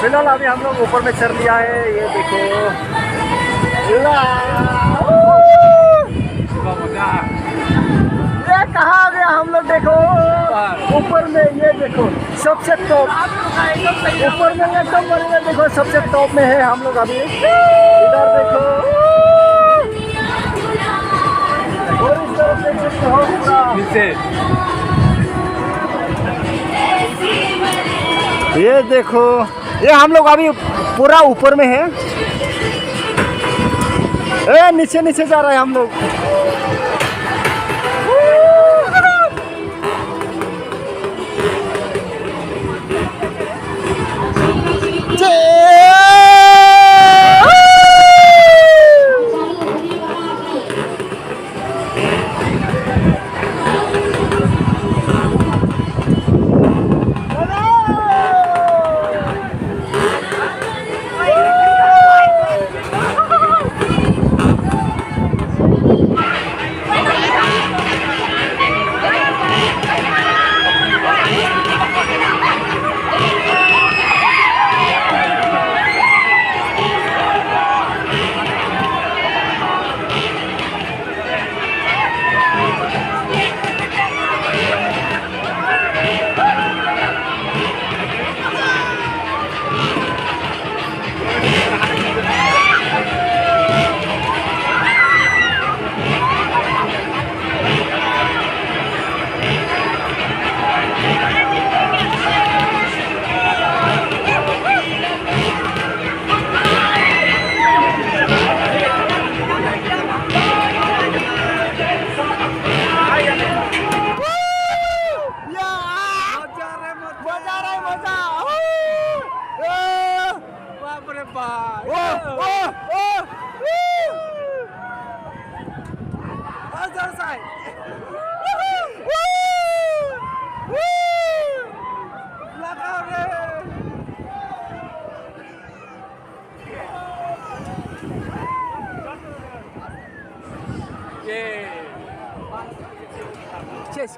फिलहाल अभी हम लोग ऊपर में चढ़ लिया है, ये देखो। ये कहाँ आ गया हम लोग, देखो ऊपर में, ये देखो सबसे टॉप ऊपर में एकदम बढ़िया, देखो सबसे टॉप में है हम लोग अभी। इधर देखो और इस तरफ देख सकते हो पूरा। ये देखो, ये हम लोग अभी पूरा ऊपर में है। ए नीचे नीचे जा रहे हैं हम लोग।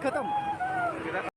खत्म।